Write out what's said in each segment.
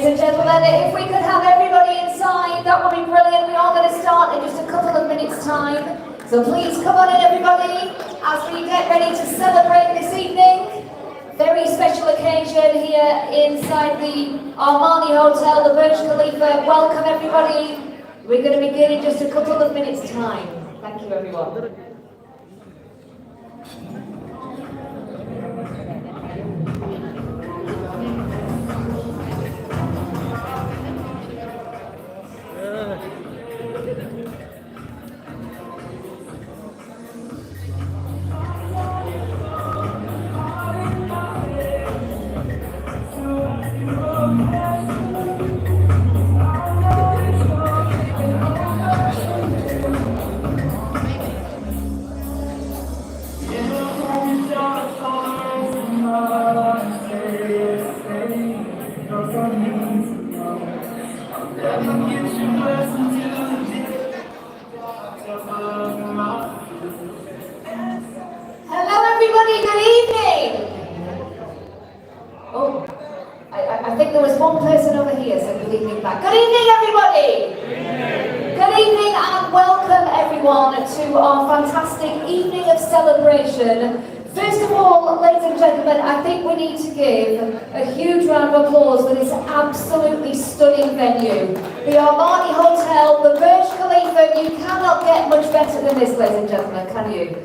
Ladies and gentlemen, if we could have everybody inside, that would be brilliant. We are going to start in just a couple of minutes' time. So please come on in, everybody, as we get ready to celebrate this evening. Very special occasion here inside the Armani Hotel, the Burj Khalifa. Welcome, everybody. We're going to begin in just a couple of minutes' time. Thank you, everyone. I think there was one person over here, so good evening back. Good evening, everybody! Good evening and welcome, everyone, to our fantastic evening of celebration. First of all, ladies and gentlemen, I think we need to give a huge round of applause for this absolutely stunning venue. The Armani Hotel, the Burj Khalifa. You cannot get much better than this, ladies and gentlemen, can you?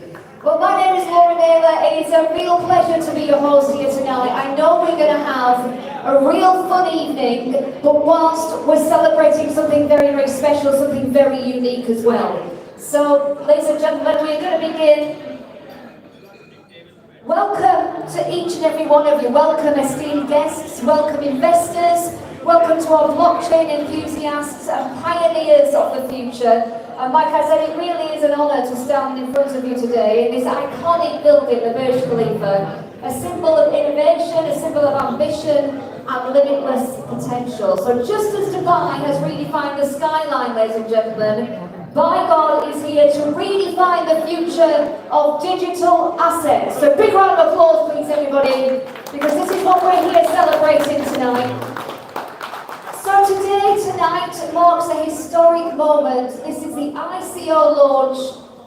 Well, my name is Laura Naylor. It is a real pleasure to be your host here tonight. I know we're going to have a real fun evening, but whilst we're celebrating something very, very special, something very unique as well. So, ladies and gentlemen, we're going to begin. Welcome to each and every one of you. Welcome, esteemed guests. Welcome, investors. Welcome to our blockchain enthusiasts and pioneers of the future. And like I said, it really is an honour to stand in front of you today in this iconic building, the Burj Khalifa, a symbol of innovation, a symbol of ambition and limitless potential. So just as Dubai has redefined the skyline, ladies and gentlemen, Bigod is here to redefine the future of digital assets. So big round of applause, please, everybody, because this is what we're here celebrating tonight. So tonight marks a historic moment. This is the ICO launch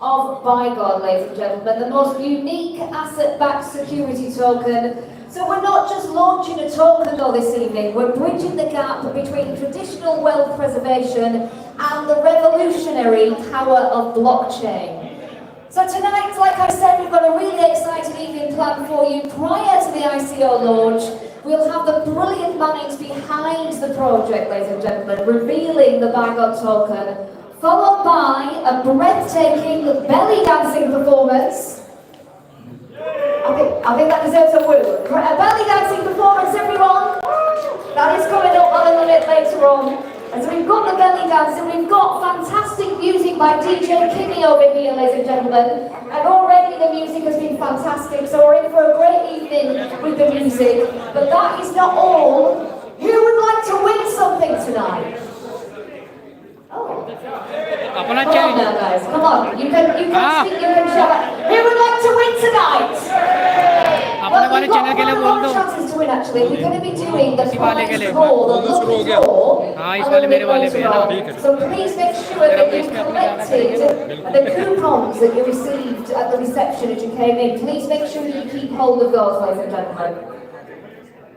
of Bigod, ladies and gentlemen, the most unique asset-backed security token. So we're not just launching a token though this evening, we're bridging the gap between traditional wealth preservation and the revolutionary power of blockchain. So tonight, like I said, we've got a really exciting evening planned for you. Prior to the ICO launch, we'll have the brilliant minds behind the project, ladies and gentlemen, revealing the Bigod token, followed by a breathtaking belly dancing performance. I think that deserves a woo. A belly dancing performance, everyone. That is coming up a little bit later on. And so we've got the belly dancing, we've got fantastic music by DJ Kimmy over here, ladies and gentlemen. And already the music has been fantastic, so we're in for a great evening with the music. But that is not all. Who would like to win something tonight? Oh. Come on now, guys. Come on. You can speak, you can shout. Who would like to win tonight? Well, we've got one more chances to win, actually. We're going to be doing the prize draw, the lucky draw, a little bit later on. So please make sure that you've collected the coupons that you received at the reception as you came in. Please make sure that you keep hold of those, ladies and gentlemen.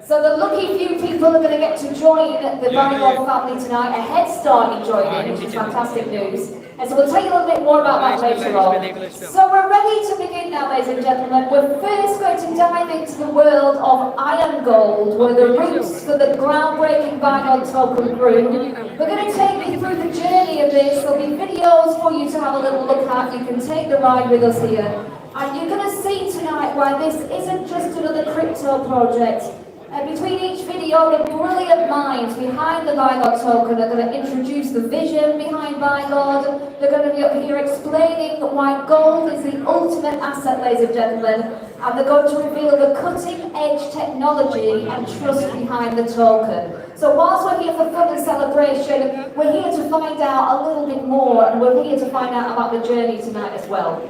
So the lucky few people are going to get to join the Bigod family tonight, a head start in joining, which is fantastic news. And so we'll tell you a little bit more about that later on. So we're ready to begin now, ladies and gentlemen. We're first going to dive into the world of AIION Gold, where the roots for the groundbreaking Bigod token grew. We're going to take you through the journey of this. There'll be videos for you to have a little look at. You can take the ride with us here. And you're going to see tonight why this isn't just another crypto project. Between each video, the brilliant minds behind the Bigod token are going to introduce the vision behind Bigod. They're going to be up here explaining why gold is the ultimate asset, ladies and gentlemen. And they're going to reveal the cutting-edge technology and trust behind the token. So whilst we're here for fun and celebration, we're here to find out a little bit more, and we're here to find out about the journey tonight as well.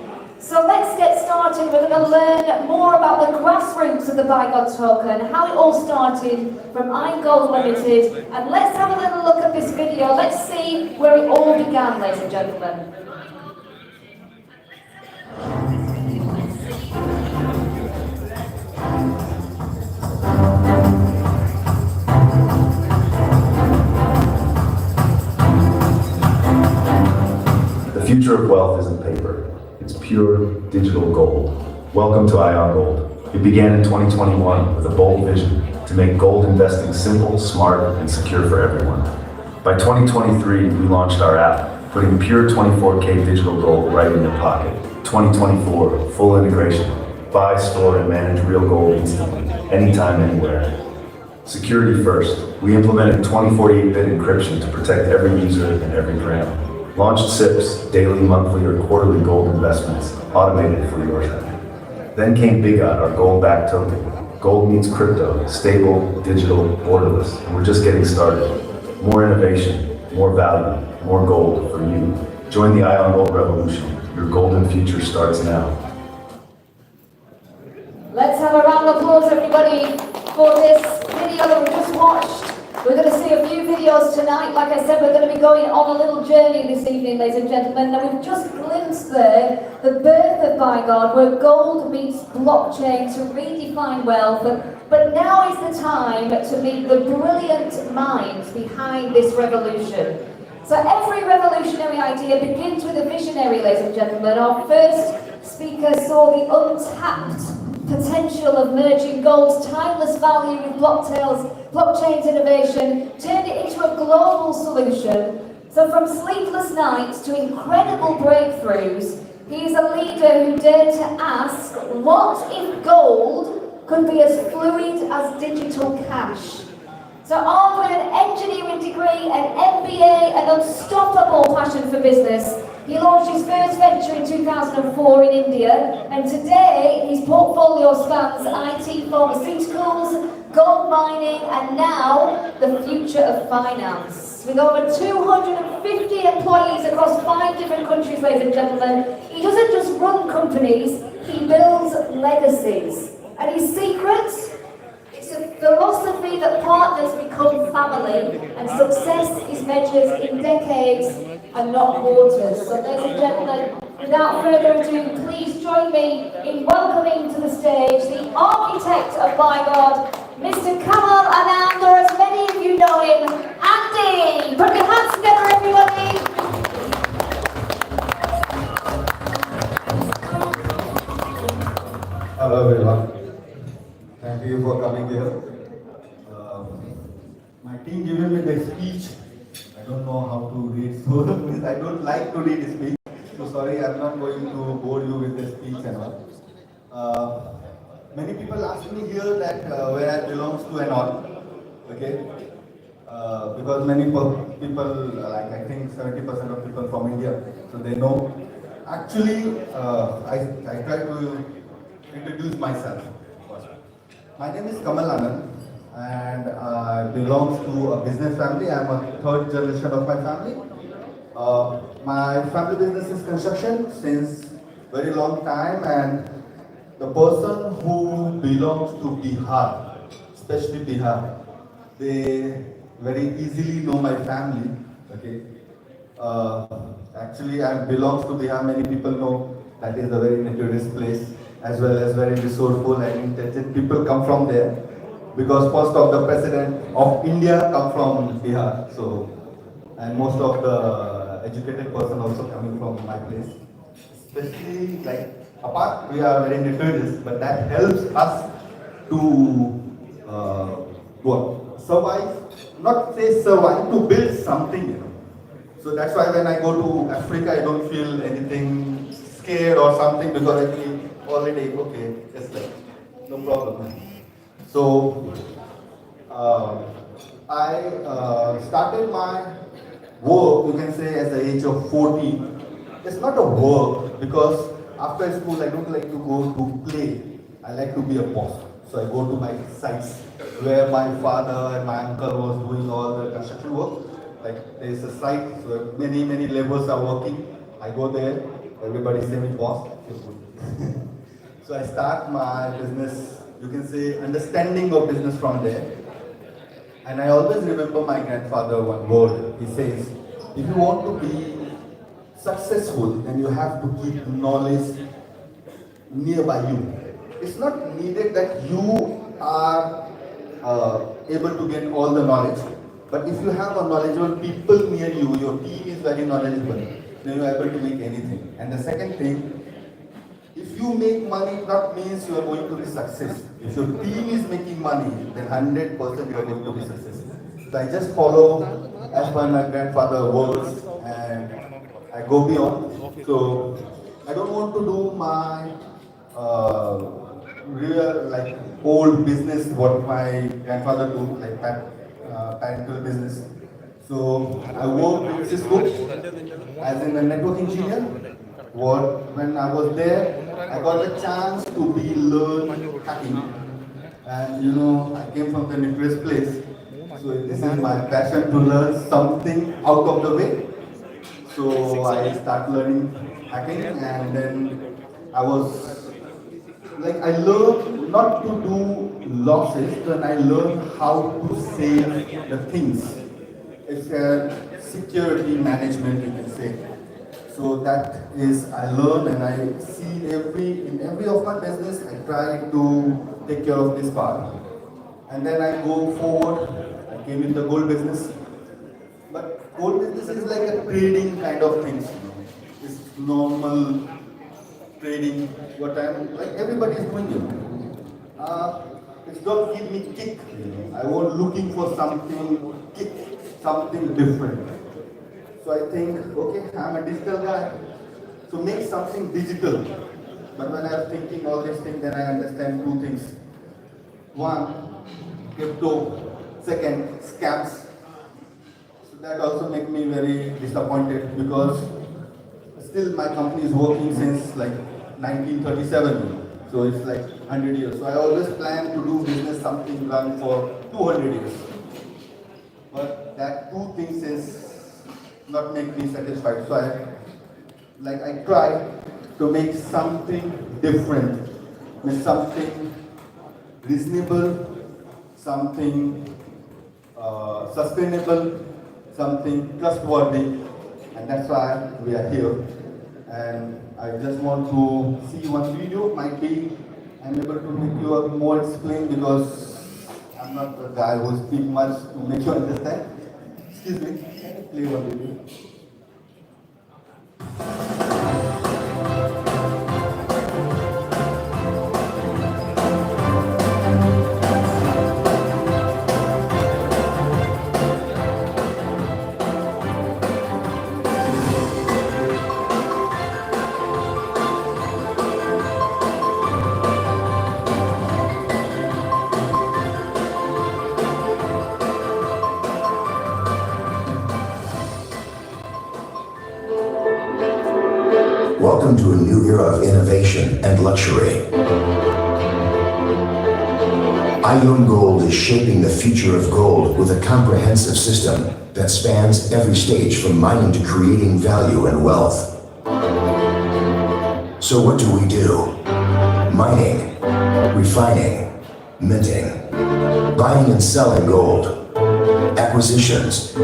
So let's get started. We're going to learn more about the grassroots of the Bigod token, how it all started from AIION Gold Limited, and let's have a little look at this video. Let's see where it all began, ladies and gentlemen. The future of wealth isn't paper. It's pure digital gold. Welcome to AIION Gold. It began in 2021 with a bold vision to make gold investing simple, smart, and secure for everyone. By 2023, we launched our app, putting pure 24K digital gold right in your pocket. 2024, full integration. Buy, store, and manage real gold instantly, anytime, anywhere. Security first. We implemented 2048-bit encryption to protect every user and every gram. Launched SIPs, daily, monthly, or quarterly gold investments, automated for your side. Then came Bigod, our gold-backed token. Gold meets crypto, stable, digital, borderless, and we're just getting started. More innovation, more value, more gold for you. Join the AIION Gold revolution. Your golden future starts now. Let's have a round of applause, everybody, for this video that we just watched. We're going to see a few videos tonight. Like I said, we're going to be going on a little journey this evening, ladies and gentlemen. And we've just glimpsed there the birth of Bigod, where gold meets blockchain to redefine wealth. But now is the time to meet the brilliant minds behind this revolution. So every revolutionary idea begins with a visionary, ladies and gentlemen. Our first speaker saw the untapped potential of merging gold's timeless value with blockchain's innovation, turned it into a global solution. So from sleepless nights to incredible breakthroughs, he is a leader who dared to ask, what if gold could be as fluid as digital cash? So armed with an engineering degree, an MBA, an unstoppable passion for business, he launched his first venture in 2004 in India, and today his portfolio spans IT, pharmaceuticals, gold mining, and now the future of finance. With over 250 employees across 5 different countries, ladies and gentlemen, he doesn't just run companies, he builds legacies. And his secret? It's a philosophy that partners become family, and success is measured in decades and not quarters. So ladies and gentlemen, without further ado, please join me in welcoming to the stage the architect of Bigod, Mr. Kamal Anand, or as many of you know him, Andy! Put your hands together, everybody! Hello everyone. Thank you for coming here. My team given me the speech. I don't know how to read, so I don't like to read speech. So sorry, I'm not going to bore you with the speech and all. Many people ask me here that where I belongs to and all. Okay. Because many people, like I think 70% of people from India, so they know. Actually, I try to introduce myself. My name is Kamal Anand, and I belong to a business family. I am a 3rd generation of my family. My family business is construction since very long time, and the person who belongs to Bihar, especially Bihar, they very easily know my family. Okay. Actually, I belong to Bihar. Many people know that is a very notorious place, as well as very resourceful and intelligent people come from there, because first of the president of India come from Bihar. So, and most of the educated person also coming from my place. Especially like apart, we are very notorious, but that helps us to survive. Not say survive, to build something. You know. So that's why when I go to Africa, I don't feel anything scared or something, because I feel already okay, just like no problem. So I started my work, you can say, at the age of 14. It's not a work, because after school I don't like to go to play. I like to be a boss. So I go to my sites where my father and my uncle was doing all the construction work. Like there is a site where many laborers are working. I go there, everybody say me boss. So I start my business, you can say, understanding of business from there. And I always remember my grandfather one word. He says, if you want to be successful, then you have to keep knowledge nearby you. It's not needed that you are able to get all the knowledge, but if you have a knowledgeable people near you, your team is very knowledgeable, then you are able to make anything. And the second thing, if you make money, it not means you are going to be success. If your team is making money, then 100% you are going to be successful. So I just follow as per my grandfather words, and I go beyond. So I don't want to do my real like old business what my grandfather do, like parental business. So I work with Cisco as in a network engineer. When I was there, I got a chance to learn hacking, and I came from the nuclear place. So this is my passion to learn something out of the way. So I start learning hacking, and then I learned not to do losses, then I learned how to save the things. It's a security management, you can say. So that is, I learn and I see in every of my business, I try to take care of this part. And then I go forward, I came in the gold business. But gold business is like a trading kind of thing. It's normal trading, what I'm, like everybody is doing it. It's don't give me kick. I was looking for something kick, something different. So I think, okay, I'm a digital guy, so make something digital. But when I'm thinking all these things, then I understand two things. One, crypto. Second, scams. So that also makes me very disappointed because still my company is working since like 1937. So it's like 100 years. So I always plan to do business something run for 200 years. But that two things is not make me satisfied. So I try to make something different, make something reasonable, something sustainable, something trustworthy, and that's why we are here. And I just want to see one video. Might be I'm able to make you more explain because I'm not the guy who speaks much to make you understand. Excuse me, can you play one video? Welcome to a new era of innovation and luxury. AIION Gold is shaping the future of gold with a comprehensive system that spans every stage from mining to creating value and wealth. So what do we do? Mining, refining, minting, buying and selling gold, acquisitions,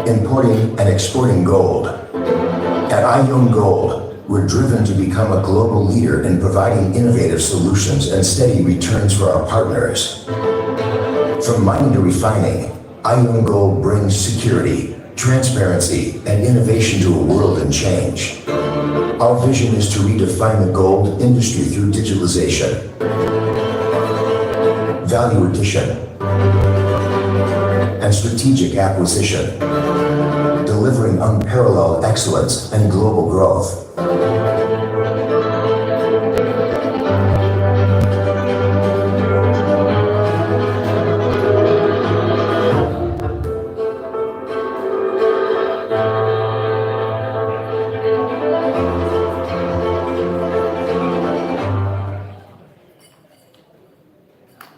importing and exporting gold. At AIION Gold, we're driven to become a global leader in providing innovative solutions and steady returns for our partners. From mining to refining, AIION Gold brings security, transparency, and innovation to a world in change. Our vision is to redefine the gold industry through digitalization, value addition, and strategic acquisition, delivering unparalleled excellence and global growth.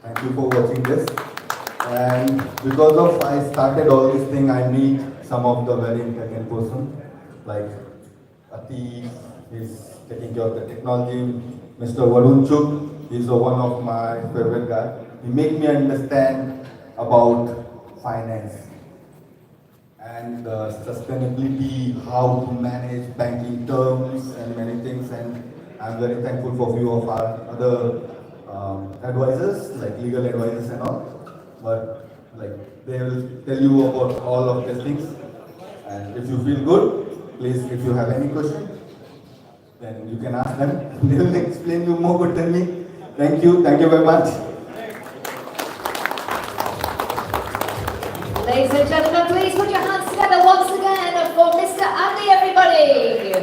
Thank you for watching this. And because of I started all this thing, I meet some of the very intelligent person like Ati, He's taking care of the technology. Mr. Varun Chuk is one of my favorite guys. He make me understand about finance and sustainability, how to manage banking terms and many things. And I'm very thankful for few of our other advisors, like legal advisors and all. But like they will tell you about all of these things. And if you feel good, please, if you have any question, then you can ask them. They will explain you more good than me. Thank you. Thank you very much. Ladies and gentlemen, please put your hands together once again for Mr. Andy, everybody.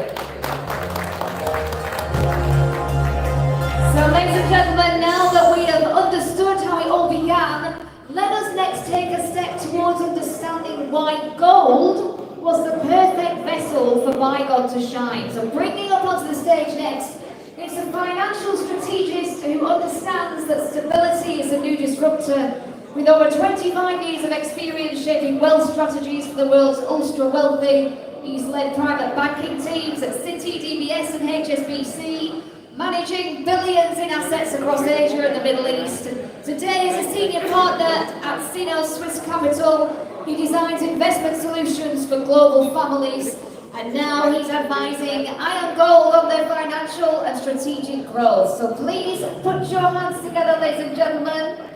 So, ladies and gentlemen, now that we have understood how it all began, let us next take a step towards understanding why gold was the perfect vessel for Bigod to shine. So, bringing up onto the stage next is a financial strategist who understands that stability is a new disruptor. With over 25 years of experience shaping wealth strategies for the world's ultra-wealthy, he's led private banking teams at Citi, DBS and HSBC, managing billions in assets across Asia and the Middle East. Today, as a senior partner at Sinos Swiss Capital, he designs investment solutions for global families, and now he's advising AIION Gold on their financial and strategic growth. So please put your hands together, ladies and gentlemen.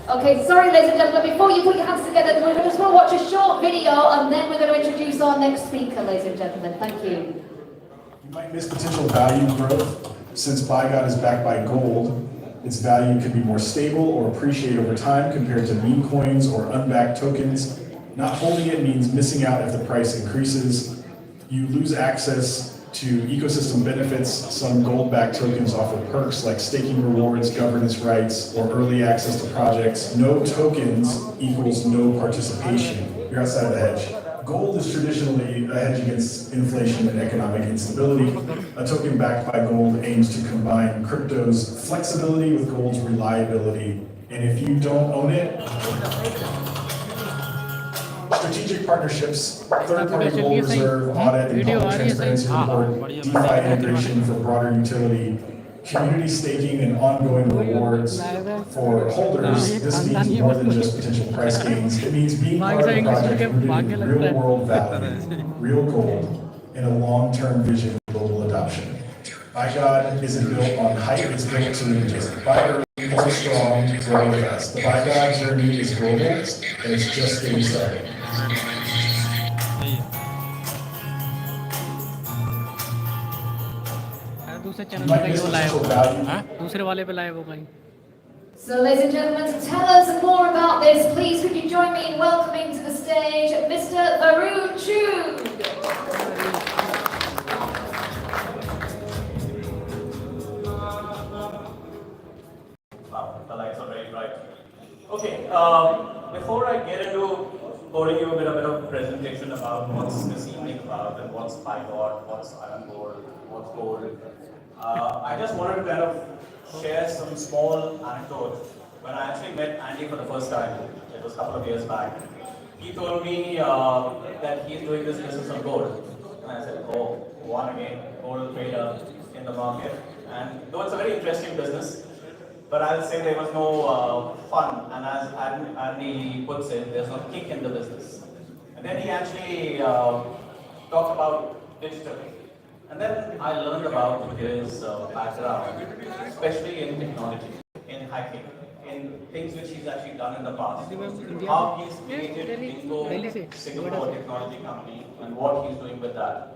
Okay, sorry ladies and gentlemen, before you put your hands together, we're just going to watch a short video and then we're going to introduce our next speaker, ladies and gentlemen. Thank you. You might miss potential value growth. Since Bigod is backed by gold, its value can be more stable or appreciate over time compared to meme coins or unbacked tokens. Not holding it means missing out if the price increases. You lose access to ecosystem benefits. Some gold-backed tokens offer perks like staking rewards, governance rights, or early access to projects. No tokens equals no participation. You're outside of the hedge. Gold is traditionally a hedge against inflation and economic instability. A token backed by gold aims to combine crypto's flexibility with gold's reliability. And if you don't own it, strategic partnerships, third-party gold reserve, audit, and public transparency report, DeFi integration for broader utility, community staking, and ongoing rewards for holders. This means more than just potential price gains. It means being part of a project rooted in real-world value, real gold, and a long-term vision of global adoption. Bigod isn't built on hype, it's built to just buy early, hold strong, grow fast. The Bigod journey is global, and it's just getting started. दूसरे channel पे कहीं वो live होगा दूसरे वाले पे live होगा So, ladies and gentlemen, to tell us more about this, please could you join me in welcoming to the stage Mr. Varun Chuk. Wow, the lights are very bright. Okay, before I get into pouring you a bit of a presentation about what's this evening about and what's Bigod, what's AIION Gold, what's gold, I just wanted to kind of share some small anecdotes. When I actually met Andy for the first time, it was a couple of years back, he told me that he's doing this business on gold. And I said, oh, one again, gold trader in the market. And though it's a very interesting business, but I'll say there was no fun. And as Andy puts it, there's no kick in the business. And then he actually talked about digital. And then I learned about his background, especially in technology, in hacking, in things which he's actually done in the past. How he's created Bigod, Singapore technology company, and what he's doing with that.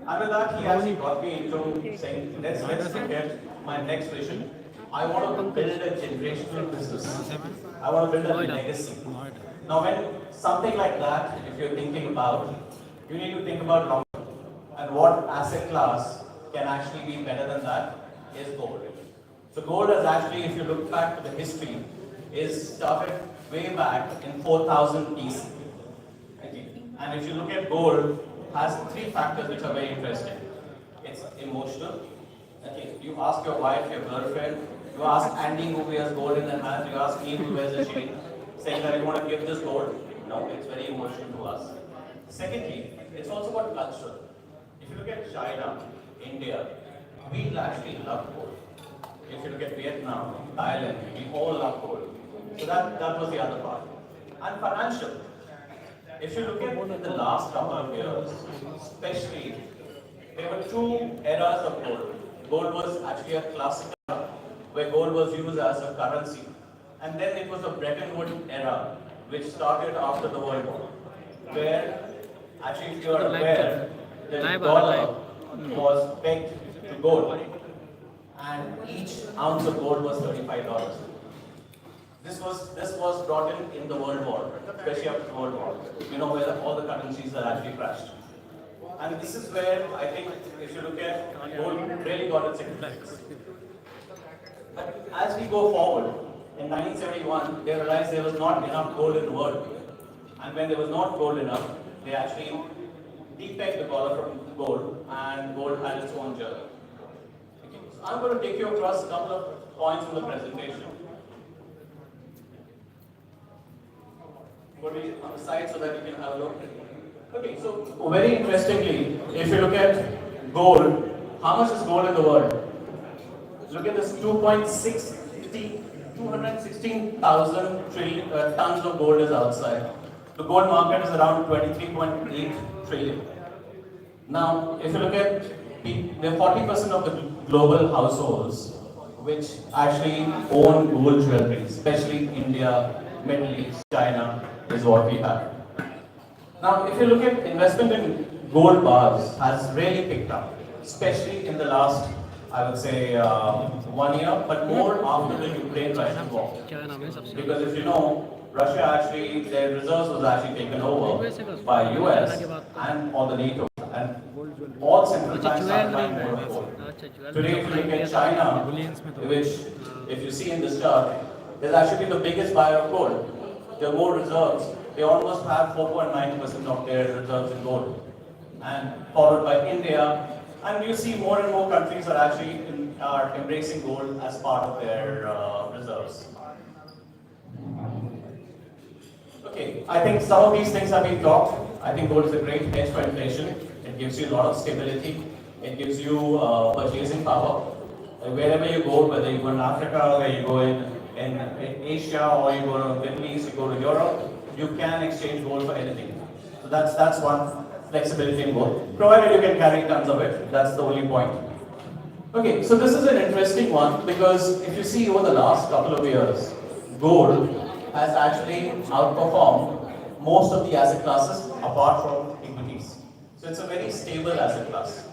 And with that, he actually got me into saying, let's forget my next vision. I want to build a generational business. I want to build a legacy. Now, when something like that, if you're thinking about, you need to think about long. And what asset class can actually be better than that is gold. So gold has actually, if you look back to the history, is started way back in 4000 BC. Okay. And if you look at gold, has three factors which are very interesting. It's emotional. Okay. You ask your wife, your girlfriend, you ask Andy who wears gold in their hand, you ask me who wears a chain, saying that you want to give this gold. It's very emotional to us. Secondly, it's also about culture. If you look at China, India, we actually love gold. If you look at Vietnam, Thailand, we all love gold. So that was the other part. And financial. If you look at in the last couple of years, especially, there were two eras of gold. Gold was actually a classic era where gold was used as a currency. And then it was a Bretton Woods era, which started after the World War, where actually, if you are aware, the dollar was pegged to gold, and each ounce of gold was $35. This was brought in the World War, especially after the World War, where all the currencies are actually crashed. And this is where I think, if you look at gold, really got its significance. But as we go forward, in 1971, they realized there was not enough gold in the world. And when there was not gold enough, they actually depegged the dollar from gold, and gold had its own journey. Okay. So I'm going to take you across a couple of points from the presentation. Put it on the side so that you can have a look. Okay, so very interestingly, if you look at gold, how much is gold in the world? Look at this 216,000 tons of gold is outside. The gold market is around 23.8 trillion. Now, if you look at the 40% of the global households which actually own gold jewelry, especially India, Middle East, China, is what we have. Now, if you look at investment in gold bars has really picked up, especially in the last, I would say, 1 year, but more after the Ukraine-Russian war. Because if you know, Russia actually, their reserves was actually taken over by US and all the NATO. And all central banks are buying more gold. Today, if you look at China, which, if you see in this chart, is actually the biggest buyer of gold. There are more reserves. They almost have 4.9% of their reserves in gold. And followed by India. And you see more and more countries are actually are embracing gold as part of their reserves. Okay, I think some of these things have been talked. I think gold is a great hedge for inflation. It gives you a lot of stability. It gives you purchasing power. Wherever you go, whether you go in Africa, whether you go in Asia, or you go to the Middle East, you go to Europe, you can exchange gold for anything. So that's one flexibility in gold. Provided you can carry tons of it, that's the only point. Okay, so this is an interesting one because if you see over the last couple of years, gold has actually outperformed most of the asset classes apart from equities. So it's a very stable asset class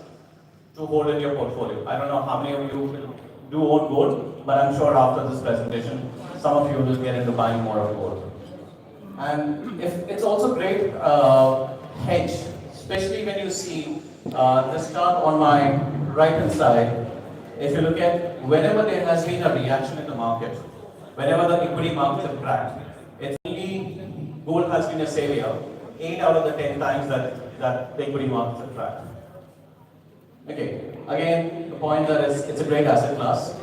to hold in your portfolio. I don't know how many of you do own gold, but I'm sure after this presentation, some of you will get into buying more of gold. And it's also great hedge, especially when you see this chart on my right hand side. If you look at whenever there has been a reaction in the market, whenever the equity markets have cracked, it's only gold has been a savior 8 out of the 10 times that the equity markets have cracked. Okay, again, the point that is it's a great asset class.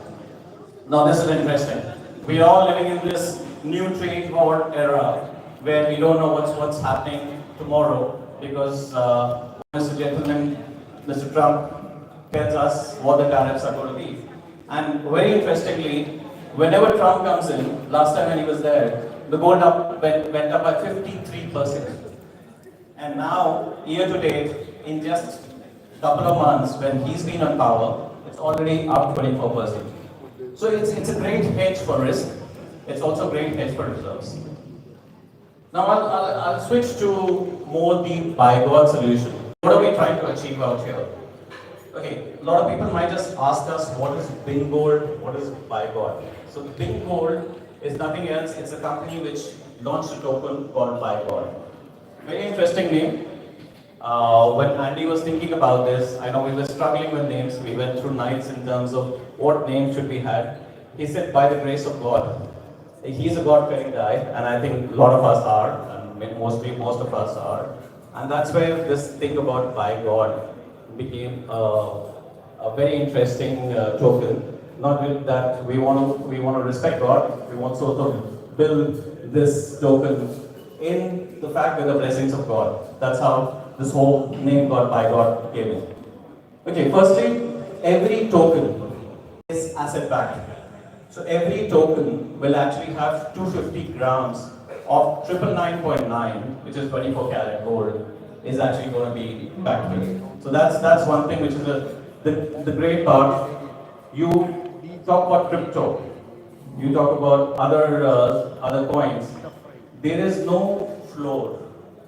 Now this is interesting. We are all living in this new trade war era where we don't know what's happening tomorrow because Mr. Gentleman, Mr. Trump tells us what the tariffs are going to be. And very interestingly, whenever Trump comes in, last time when he was there, the gold went up by 53%. And now, year to date, in just a couple of months, when he's been on power, it's already up 24%. So it's a great hedge for risk. It's also a great hedge for reserves. Now I'll switch to more the Bigod solution. What are we trying to achieve out here? Okay, a lot of people might just ask us, what is Bigod, what is Bigod? So Bigod is nothing else, it's a company which launched a token called Bigod. Very interesting name. When Andy was thinking about this, I know we were struggling with names, we went through nights in terms of what name should we have. He said, by the grace of God. He's a God-fearing guy, and I think a lot of us are, and most of us are. And that's where this thing about Bigod became a very interesting token. Not that we want to respect God, we want to sort of build this token in the fact that the blessings of God. That's how this whole name got by God came in. Okay, firstly, every token is asset backed. So every token will actually have 250 grams of 999.9, which is 24 karat gold, is actually going to be backed with it. So that's one thing which is the great part. You talk about crypto, you talk about other coins. There is no floor.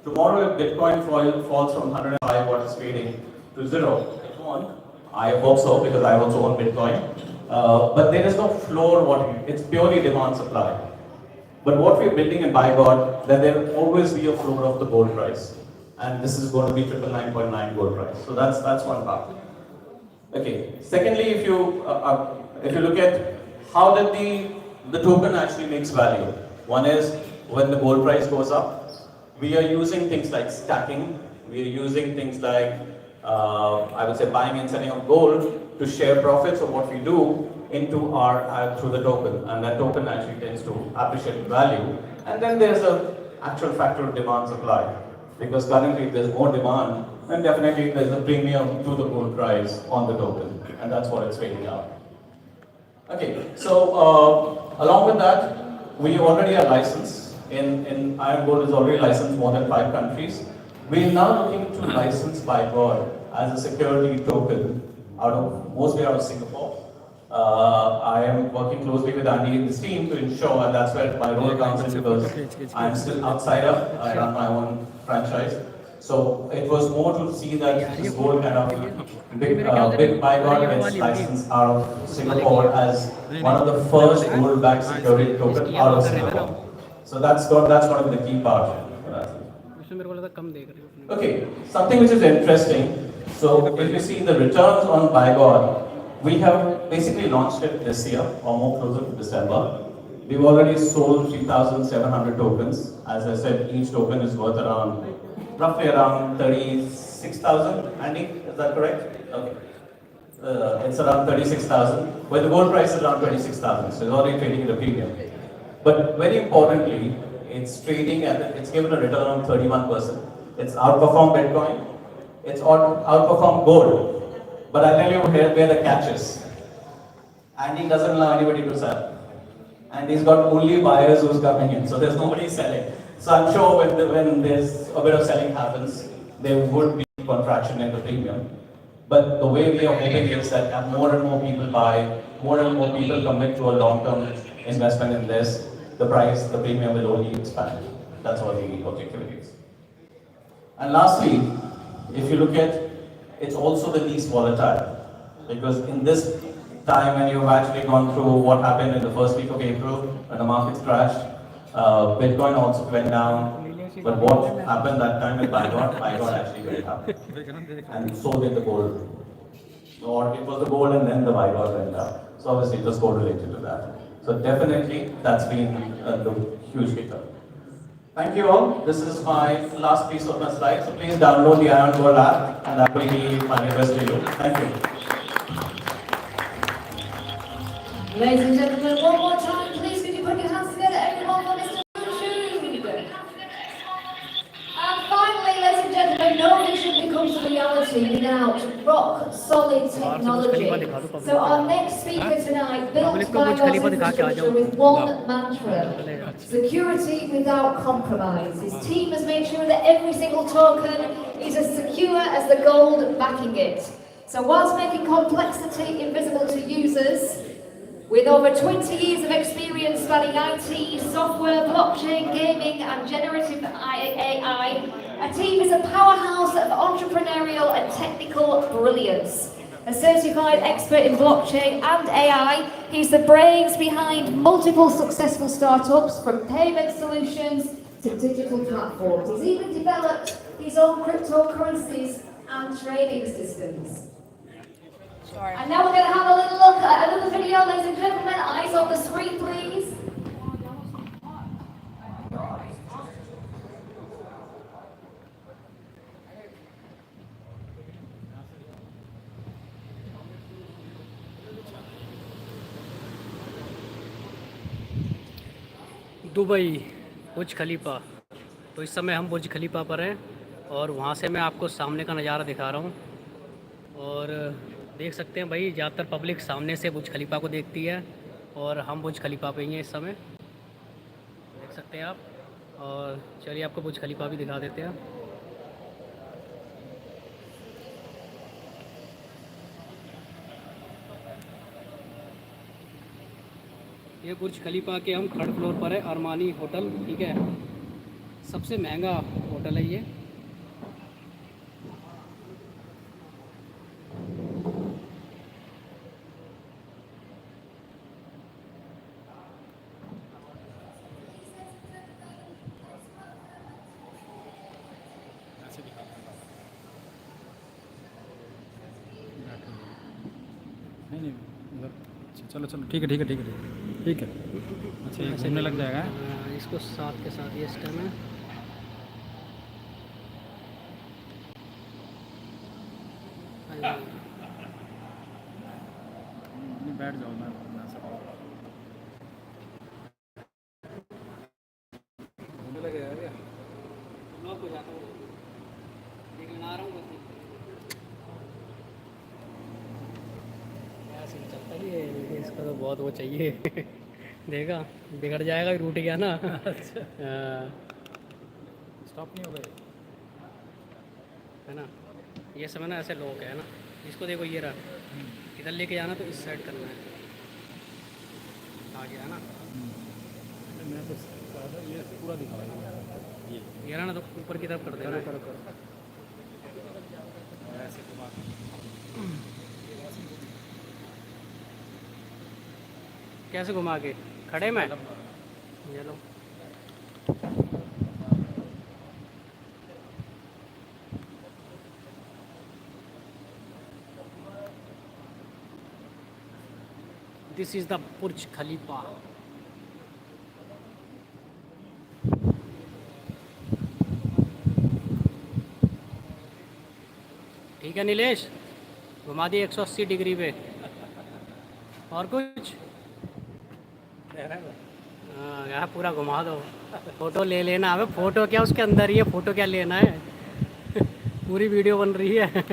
Tomorrow, if Bitcoin falls from 105 what is trading to zero, it won't. I hope so because I also own Bitcoin. But there is no floor. It's purely demand supply. But what we're building in Bigod, that there will always be a floor of the gold price, and this is going to be 999.9 gold price. So that's one part. Okay. Secondly, if you look at how did the token actually makes value, one is when the gold price goes up, we are using things like stacking. We are using things like I would say buying and selling of gold to share profits of what we do into our through the token, and that token actually tends to appreciate in value. And then there's a actual factor of demand supply, because currently if there's more demand, then definitely there's a premium to the gold price on the token, and that's what it's trading out. Okay, so along with that, we already are licensed in Iron Gold is already licensed more than 5 countries. We are now looking to license Bigod as a security token mostly out of Singapore. I am working closely with Andy and his team to ensure, and that's where my role comes in, because I'm still outsider. I run my own franchise. So it was more to see that this whole kind of big Bigod gets licensed out of Singapore as one of the first gold-backed security token out of Singapore. So that's going to be the key part for that. Okay, something which is interesting. So if you see the returns on Bigod, we have basically launched it this year, or more closer to December. We've already sold 3,700 tokens. As I said, each token is worth roughly around 36,000. Andy, is that correct? Okay. It's around 36,000, where the gold price is around 26,000. So it's already trading at a premium. But very importantly, it's trading it's given a return of 31%. It's outperformed Bitcoin. It's outperformed gold. But I'll tell you where the catch is. Andy doesn't allow anybody to sell. And he's got only buyers who's coming in. So there's nobody selling. So I'm sure when there's a bit of selling happens, there would be contraction in the premium. But the way we are hoping is that as more and more people buy, more and more people commit to a long-term investment in this, the premium will only expand. That's what the objective is. And lastly, if you look at, it's also the least volatile, because in this time when you've actually gone through what happened in the first week of April, when the markets crashed, Bitcoin also went down. But what happened that time with Bigod actually went up, and so did the gold. Or it was the gold and then the Bigod went up. So obviously it was correlated to that. So definitely that's been the huge kicker. Thank you all. This is my last piece of my slide. So please download the AIION Gold app, and that will be my request to you. Thank you. Ladies and gentlemen, one more time, please could you put your hands together, everyone, for Mr. Burj. And finally, ladies and gentlemen, no vision becomes a reality without rock-solid technology. So our next speaker tonight built Bigod infrastructure with one mantra: security without compromise. His team has made sure that every single token is as secure as the gold backing it. So whilst making complexity invisible to users, with over 20 years of experience spanning IT, software, blockchain, gaming and generative AI, a team is a powerhouse of entrepreneurial and technical brilliance. A certified expert in blockchain and AI, he's the brains behind multiple successful startups, from payment solutions to digital platforms. He's even developed his own cryptocurrencies and trading systems. And now we're going to have a little look at another video, ladies and gentlemen. Eyes on the screen, please. Dubai, Burj Khalifa, तो इस समय हम बुर्ज खलीफा पर हैं और वहाँ से मैं आपको सामने का नज़ारा दिखा रहा हूँ। और देख सकते हैं भाई, ज़्यादातर पब्लिक सामने से बुर्ज खलीफा को देखती है और हम बुर्ज खलीफा पे ही हैं इस समय, देख सकते हैं आप। और चलिए आपको बुर्ज खलीफा भी दिखा देते हैं। ये बुर्ज खलीफा के हम थर्ड फ्लोर पर है, अरमानी होटल, ठीक है, सबसे महंगा होटल है ये। नहीं नहीं उधर, चलो चलो ठीक है ठीक है ठीक है ठीक है ठीक है। अच्छा ये घूमने लग जाएगा। इसको साथ के साथ ये स्टेम है। नहीं, बैठ जाओ, मैं सब घूमने लगेगा क्या? ब्लॉक हो जाता हूँ, देख लेना आ रहा हूँ बस। ऐसे ही चलता ही है इसका, तो बहुत वो चाहिए देखा, बिगड़ जाएगा, रूट गया ना। स्टॉप नहीं हो गए है ना, ये समय ना ऐसे लोग है ना, इसको देखो ये रहा, इधर लेके जाना तो इस साइड करना है, आ गया है ना। मैं तो ये पूरा दिखा ये रहा ना, तो ऊपर की तरफ कर देना है। करो ऐसे घुमा कैसे घुमा के खड़े में ये लो। दिस इज द बुर्ज खलीफा। ठीक है नीलेश, घुमा दिए 180 डिग्री पे। और कुछ हाँ, यहाँ पूरा घुमा दो, फ़ोटो ले लेना। हमें फ़ोटो क्या, उसके अंदर ही है, फ़ोटो क्या लेना है पूरी वीडियो बन रही है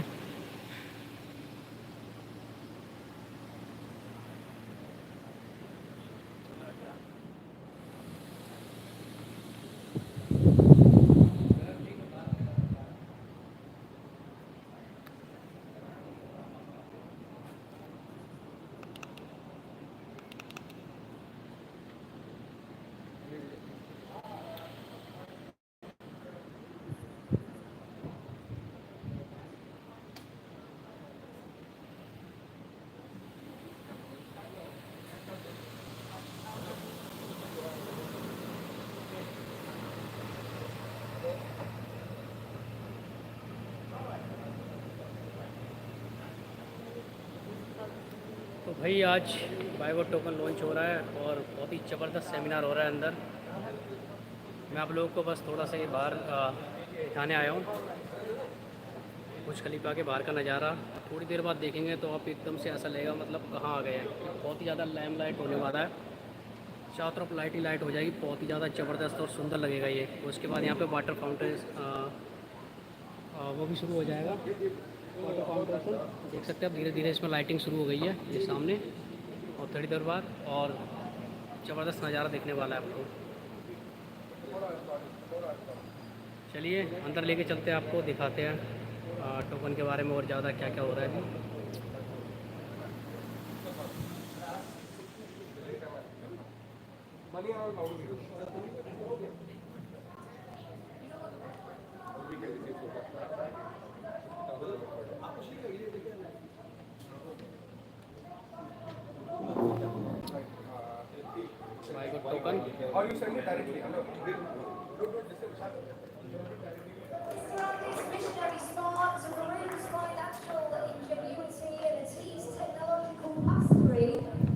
तो भाई आज बाइगोड टोकन लॉन्च हो रहा है और बहुत ही ज़बरदस्त सेमिनार हो रहा है अंदर। मैं आप लोगों को बस थोड़ा सा ये बाहर दिखाने आया हूँ, बुर्ज खलीफा के बाहर का नज़ारा। थोड़ी देर बाद देखेंगे तो आप एकदम से ऐसा लगेगा मतलब कहाँ आ गए हैं। बहुत ही ज़्यादा लैम्प लाइट होने वाला है, चारों तरफ लाइट ही लाइट हो जाएगी, बहुत ही ज़्यादा ज़बरदस्त और सुंदर लगेगा ये। उसके बाद यहाँ पे वाटर फाउंटेन वो भी शुरू हो जाएगा, वाटर फाउंटेन देख सकते हैं आप। धीरे धीरे इसमें लाइटिंग शुरू हो गई है ये सामने, और थोड़ी देर बाद और ज़बरदस्त नज़ारा देखने वाला है आपको। चलिए अंदर लेके चलते हैं, आपको दिखाते हैं टोकन के बारे में और ज़्यादा क्या क्या हो रहा है अभी। Token Or you send it directly. Missionary sparks of Maroon's financial ingenuity and Atti's technological mastery.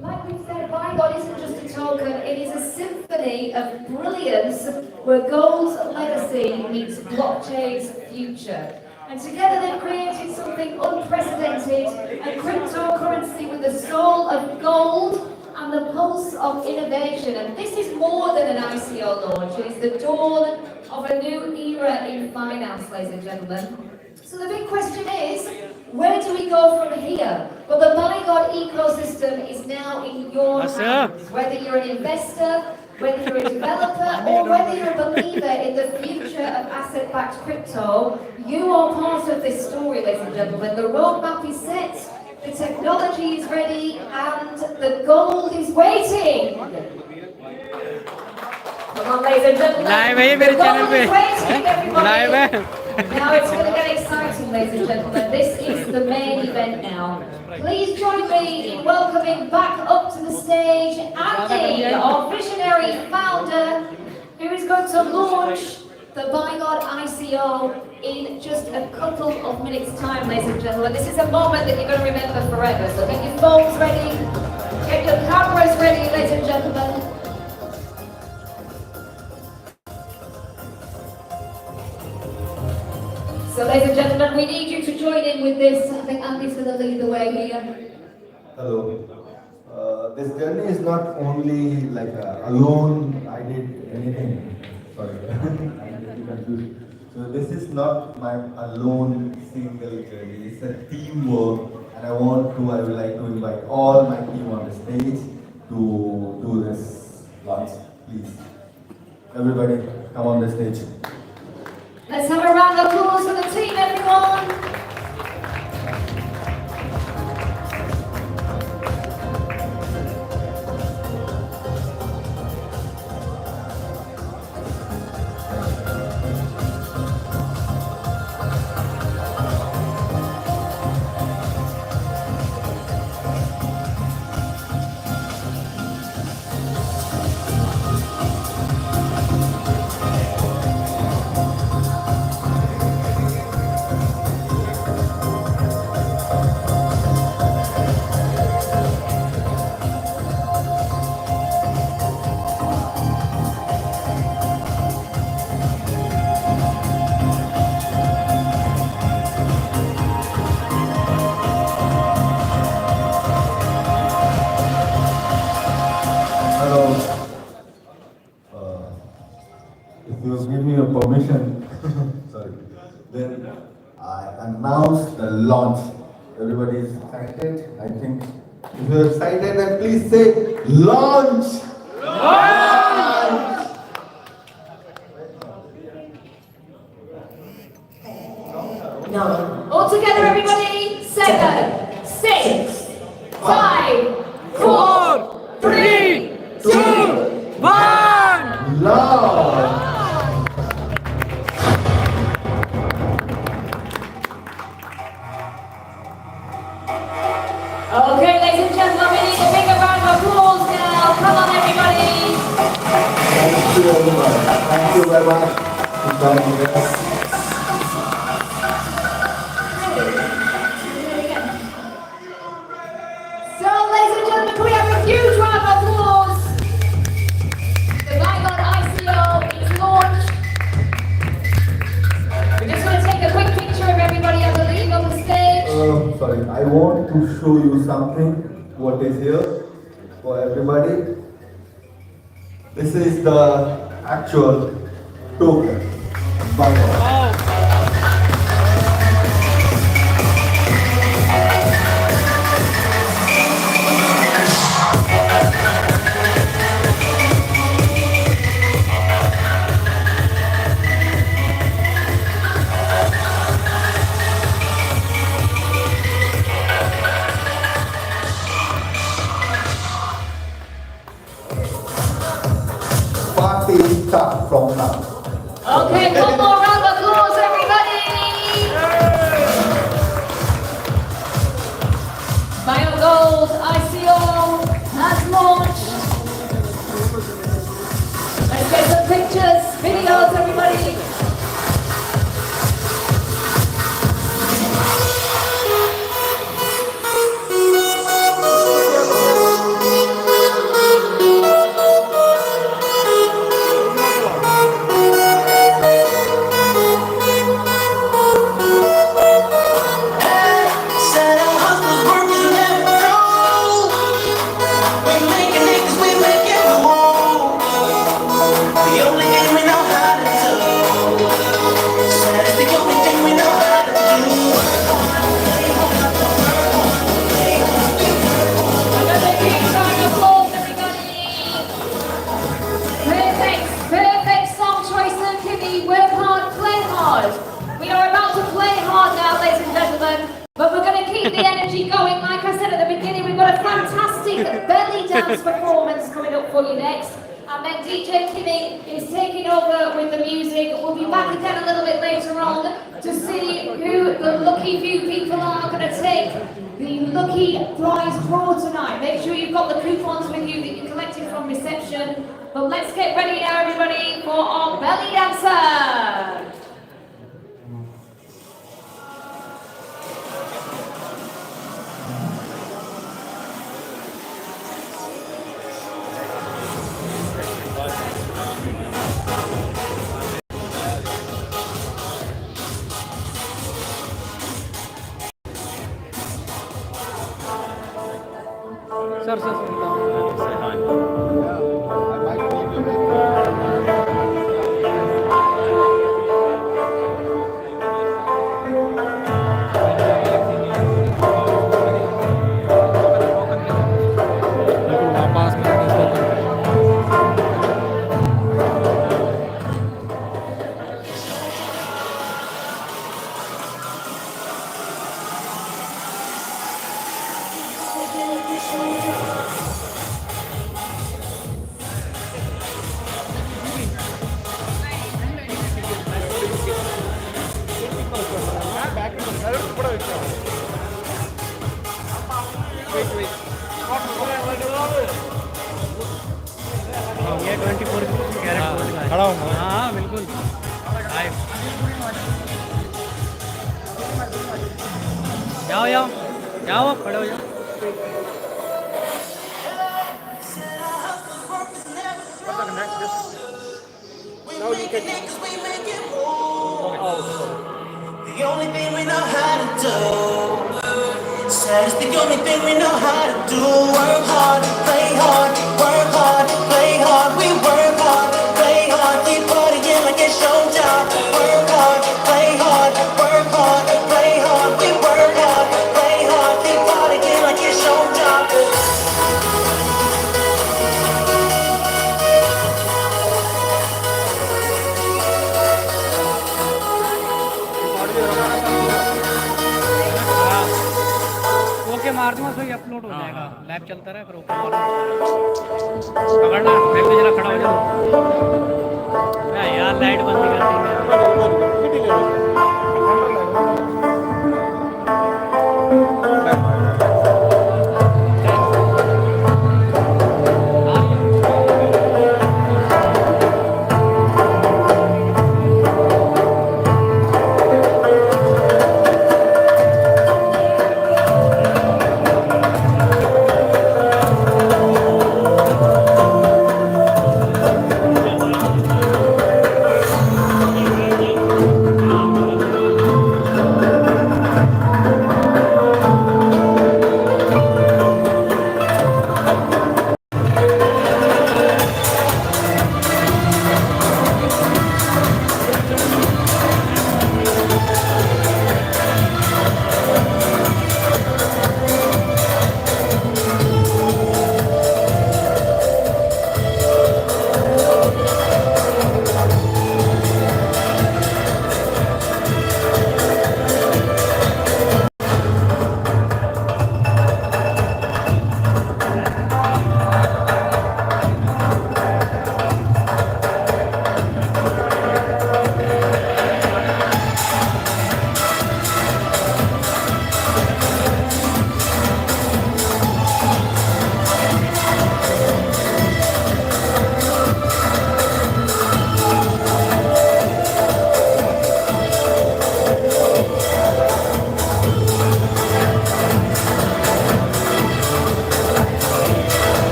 Like we've said, Bigod isn't just a token, it is a symphony of brilliance where gold's legacy meets blockchain's future. And together they've created something unprecedented, a cryptocurrency with the soul of gold and the pulse of innovation. And this is more than an ICO launch, it is the dawn of a new era in finance, ladies and gentlemen. So the big question is, where do we go from here? Well, the Bigod ecosystem is now in your hands. Whether you're an investor, whether you're a developer, or whether you're a believer in the future of asset-backed crypto, you are part of this story, ladies and gentlemen. The roadmap is set, the technology is ready, and the gold is waiting. Come on, ladies and gentlemen. Live है ये The मेरे gold channel पे. is waiting, everybody. Live है. Now it's going to get exciting, ladies and gentlemen. This is the main event now. Please join me in welcoming back up to the stage Andy, our visionary founder, who is going to launch the Bigod ICO in just a couple of minutes' time, ladies and gentlemen. This is a moment that you're going to remember forever. So get your phones ready, get your cameras ready, ladies and gentlemen. So, ladies and gentlemen, we need you to join in with this. I think Andy's going to lead the way here. Hello. This journey is not only like alone, I did anything. Sorry, I'm getting confused. So this is not my alone single journey. It's a teamwork, and I would like to invite all my team on the stage to do this launch. Please, everybody, come on the stage. Let's have a round of applause for the team, everyone. If you give me a permission, sorry, then I announce the launch. Everybody is excited? I think if you're excited, then please say launch! Launch! No. All together, everybody. 7, 6, 5, 4, 3, 2, 1. Launch! Okay, ladies and gentlemen, we need a bigger round of applause now. Come on, everybody. Thank you very much. Thank you very much for joining us. So, ladies and gentlemen, can we have a huge round of applause? The Bigod ICO is launched. We're just going to take a quick picture of everybody as they leave on the stage. Sorry, I want to show you something, what is here for everybody. This is the actual token. Bigod. Party start from now. Okay, one more round of applause, everybody. Bigod ICO has launched. Let's get some pictures, videos, everybody. dance performance coming up for you next. And then DJ Kimmy is taking over with the music. We'll be back again a little bit later on to see who the lucky few people are going to take the lucky prize draw tonight. Make sure you've got the coupons with you that you collected from reception. But let's get ready now, everybody, for our belly dancer. Sir sir ये 24 carat gold का खड़ा हूँ हाँ बिल्कुल जाओ जाओ जाओ खड़े हो जाओ The only thing we know how to do. Said it's the only thing we know how to do. Work hard, play hard, work hard, play hard. We work hard, play hard, keep partying like it's your job. Work hard, play hard, work hard, play hard. We work hard, play hard, keep partying like it's your job. Okay मार दूंगा तो ये upload हो जाएगा live चलता रहा फिर okay पकड़ना मैं भी जरा खड़ा हो जाऊँ यार लाइट बंद कर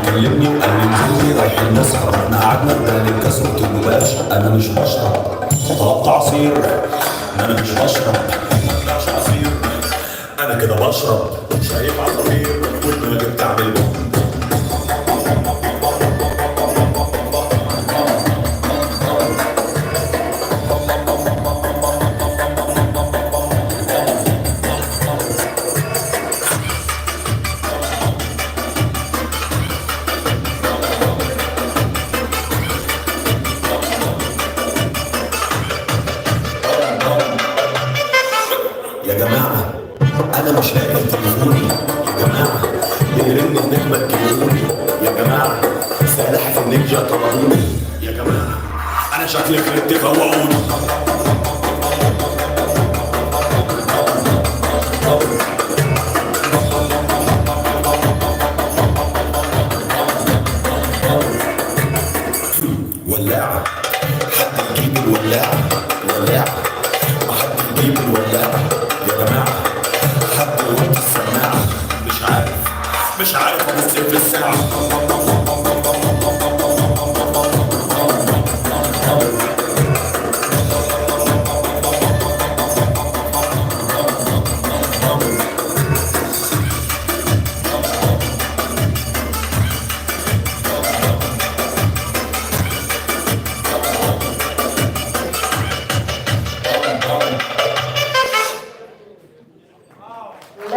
كلمني وقال لي انزلي رايحين نسهر، احنا قعدنا اداني كسرت الجلاش. انا مش بشرب، طلبت عصير. انا مش بشرب، مبقاش عصير. انا كده بشرب شايف عصافير ودماغي بتعمل بوم. يا جماعة أنا مش لاقي تليفوني، يا جماعة بيرن النجمة تكلموني، يا جماعة سلاحف النينجا طلعوني، يا جماعة أنا شكلي كنت فوقوني. ولاعة حد يجيب الولاعة، ولاعة حد يجيب الولاعة، يا جماعة حد يوطي السماعة. مش عارف أبص في الساعة.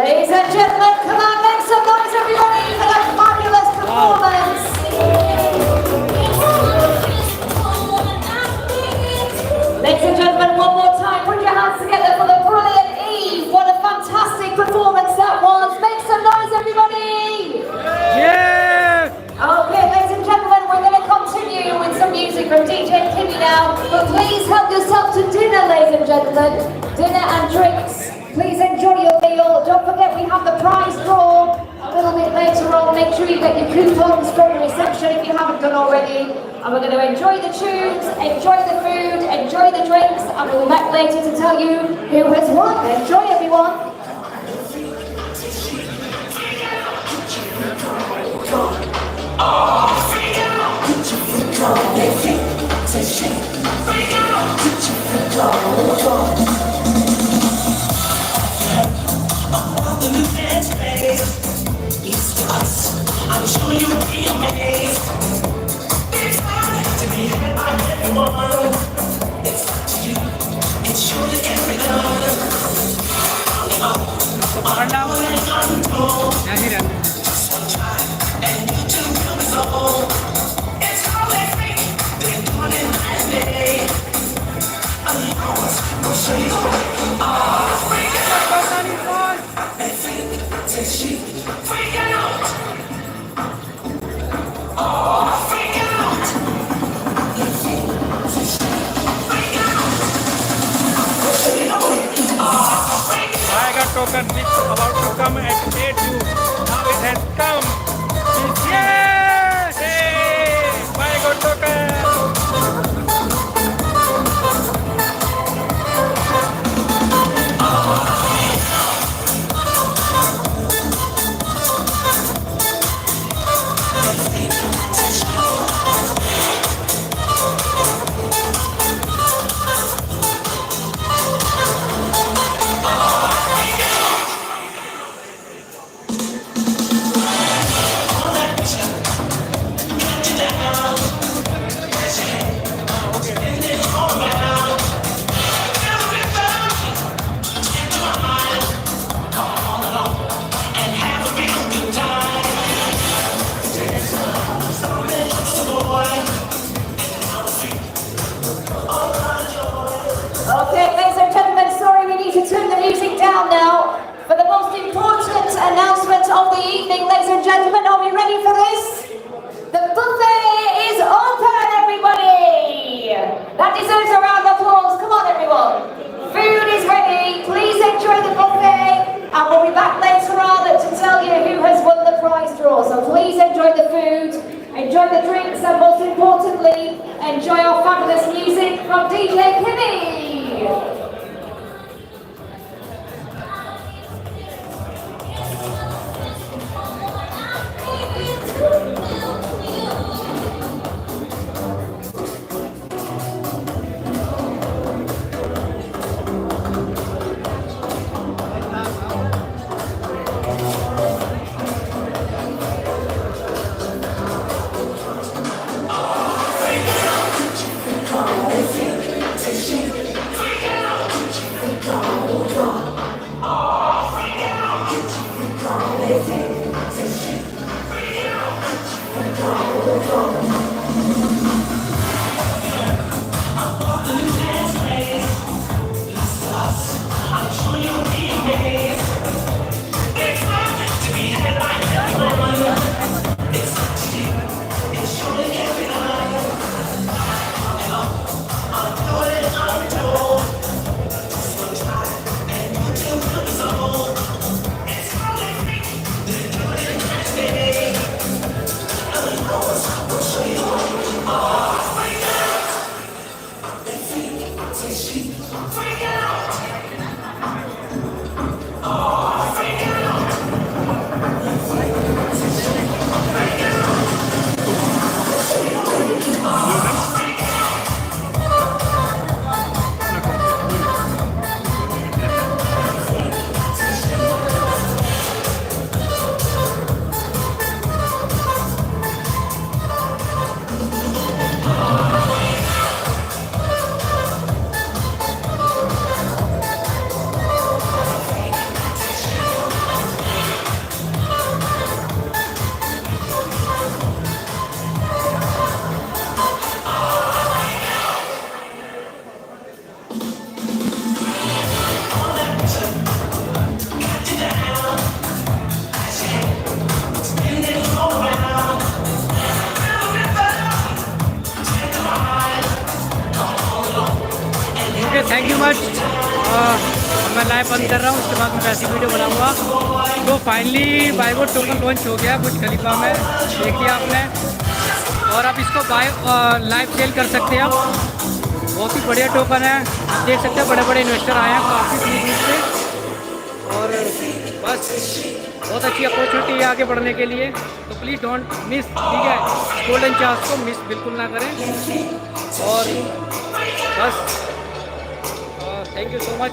Ladies and gentlemen, come on, make some noise everybody for that fabulous performance. Ladies and gentlemen, one more time, put your hands together for the brilliant Eve. What a fantastic performance that was. Make some noise everybody. Yeah! Okay, ladies and gentlemen, we're going to continue with some music from DJ Kimmy now. But please help yourself to dinner, ladies and gentlemen. Dinner and drinks. Please enjoy your meal. Don't forget we have the prize draw a little bit later on. Make sure you get your coupons from the reception if you haven't done already. And we're going to enjoy the tunes, enjoy the food, enjoy the drinks, and we'll be back later to tell you who has won. Enjoy, everyone. I'm sure you'll be amazed. It's hard to be had by everyone. It's up to you. It surely can be done. Just one try, and you too will be sold. It's always me. They're doing it night and day. We'll show you. Freak out. They think it's cheap. Freak out. Freak out. I got token which about to come at 8 June. Now it has come. Yes! Hey! I got token. Okay, ladies and gentlemen, sorry we need to turn the music down now. For the most important announcement of the evening, ladies and gentlemen, are we ready for this? The buffet is open, everybody! That deserves a round of applause. Come on, everyone. Food is ready. Please enjoy the buffet. And we'll be back later on to tell you who has won the prize draw. So please enjoy the food, enjoy the drinks, and most importantly, enjoy our fabulous music from DJ Kimmy. Thank you much. मैं live बंद कर रहा हूँ, उसके बाद मैं वैसी video बनाऊँगा। तो फाइनली बाइगोड टोकन लॉन्च हो गया बुर्ज खलीफा में, देख लिया आपने। और आप इसको लाइव सेल कर सकते हैं। बहुत ही बढ़िया टोकन है, आप देख सकते हैं बड़े बड़े इन्वेस्टर आए हैं काफ़ी दूर दूर से। और बस बहुत अच्छी अपॉर्चुनिटी है आगे बढ़ने के लिए, तो प्लीज़ डोंट मिस, ठीक है, गोल्डन चांस को मिस बिल्कुल ना करें। और बस थैंक यू सो मच।